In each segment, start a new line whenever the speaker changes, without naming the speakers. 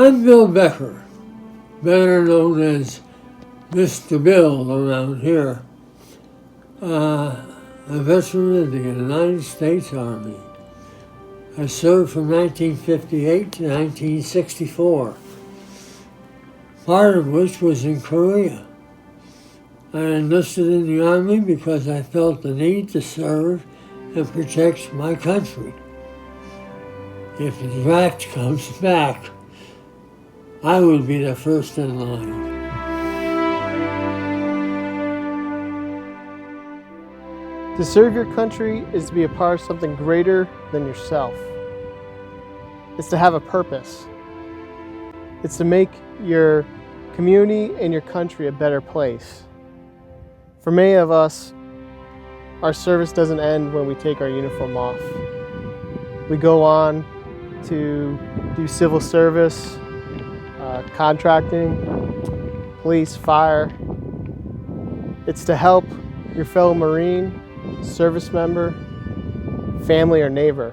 I'm Bill Becker, better known as Mr. Bill around here. A veteran of the United States Army. I served from 1958 to 1964, part of which was in Korea. I enlisted in the Army because I felt the need to serve and protect my country. If the draft comes back, I would be the first in line.
To serve your country is to be a part of something greater than yourself. It's to have a purpose. It's to make your community and your country a better place. For many of us, our service doesn't end when we take our uniform off. We go on to do civil service, contracting, police, fire. It's to help your fellow Marine, service member, family, or neighbor.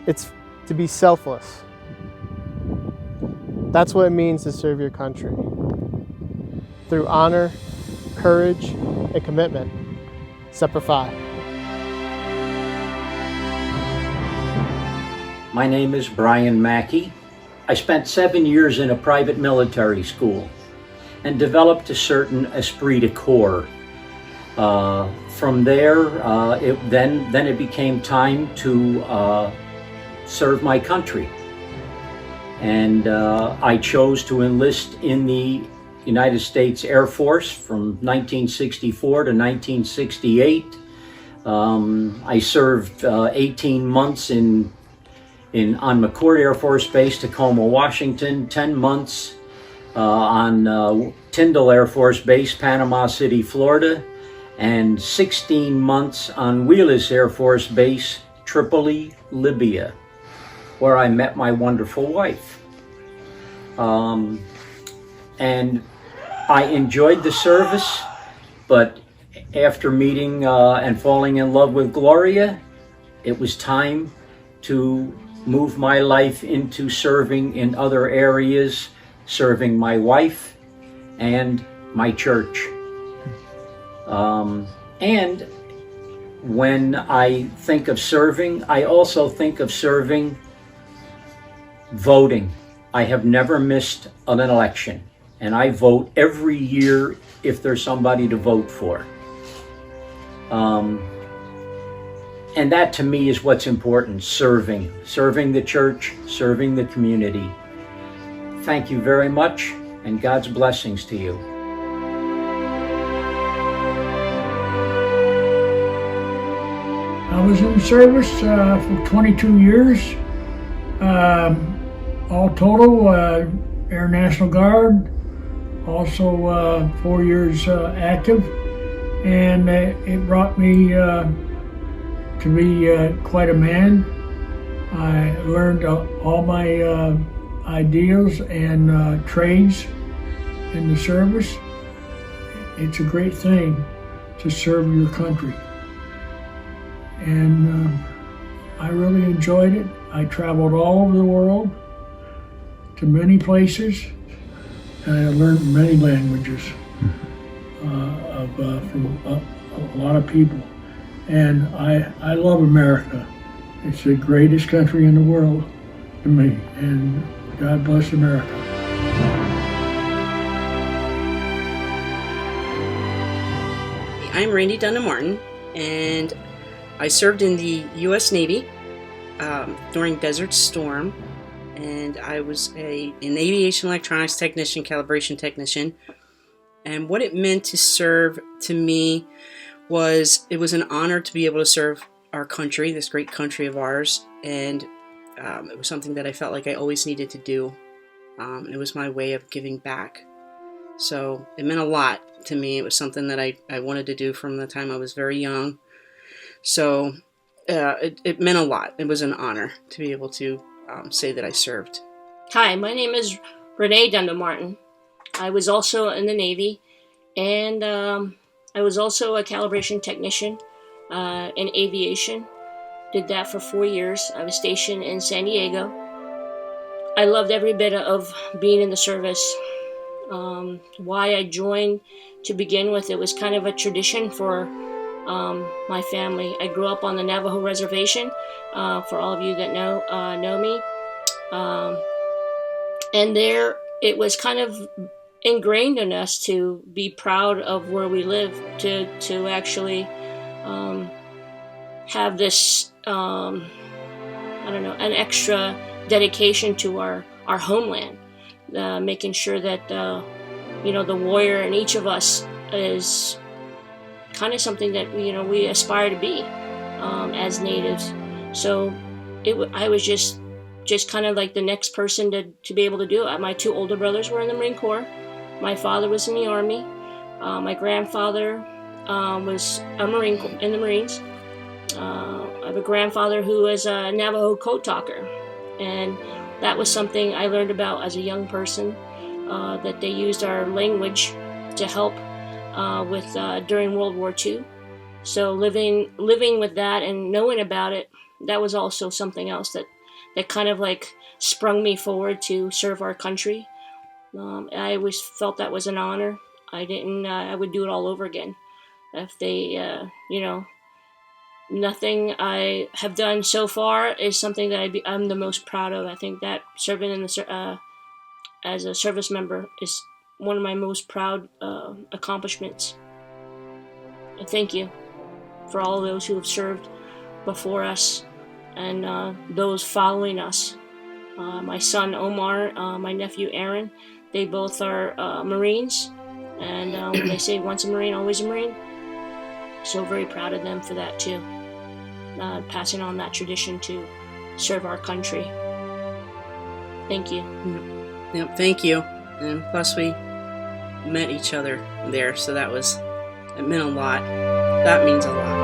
It's to be selfless. That's what it means to serve your country. Through honor, courage, and commitment. Semper Fi.
My name is Brian Mackey. I spent 7 years in a private military school and developed a certain esprit de corps. From there, it became time to serve my country. And I chose to enlist in the United States Air Force from 1964 to 1968. I served 18 months on McCord Air Force Base, Tacoma, Washington, 10 months on Tyndall Air Force Base, Panama City, Florida, and 16 months on Wheelus Air Force Base, Tripoli, Libya, where I met my wonderful wife. And I enjoyed the service, but after meeting and falling in love with Gloria, it was time to move my life into serving in other areas, serving my wife and my church. And when I think of serving, I also think of serving voting. I have never missed an election, and I vote every year if there's somebody to vote for. And that to me is what's important, serving the church, serving the community. Thank you very much, and God's blessings to you.
I was in service for 22 years. All total, Air National Guard, also 4 years active, and it brought me to be quite a man. I learned all my ideals and trades in the service. It's a great thing to serve your country, and I really enjoyed it. I traveled all over the world to many places, and I learned many languages from a lot of people. And I love America. It's the greatest country in the world to me, and God bless America.
I'm Randy Dunham Martin, and I served in the U.S. Navy during Desert Storm, and I was an aviation electronics technician, calibration technician. And what it meant to serve to me was it was an honor to be able to serve our country, this great country of ours, and it was something that I felt like I always needed to do. It was my way of giving back. So it meant a lot to me. It was something that I wanted to do from the time I was very young. So it meant a lot. It was an honor to be able to say that I served.
Hi, my name is Renee Dunham Martin. I was also in the Navy, and I was also a calibration technician in aviation. Did that for 4 years. I was stationed in San Diego, I loved every bit of being in the service. Why I joined to begin with, it was kind of a tradition for my family. I grew up on the Navajo reservation, for all of you that know me. And there, it was kind of ingrained in us to be proud of where we live, to actually have this, an extra dedication to our homeland, making sure that, the warrior in each of us is kind of something that, we aspire to be as natives. So I was just kind of like the next person to be able to do it. My two older brothers were in the Marine Corps. My father was in the Army. My grandfather was a Marine in the Marines. I have a grandfather who was a Navajo code talker, and that was something I learned about as a young person, that they used our language to help with during World War II. So living with that and knowing about it, that was also something else that kind of like sprung me forward to serve our country. I always felt that was an honor. I would do it all over again. If they, nothing I have done so far is something that I'm the most proud of. I think that serving in as a service member is one of my most proud accomplishments. And thank you for all those who have served before us and those following us. My son Omar, my nephew Aaron, they both are Marines, and when they say once a Marine, always a Marine. So very proud of them for that too. Passing on that tradition to serve our country. Thank you.
Yep, thank you. And plus we met each other there, so it meant a lot. That means a lot.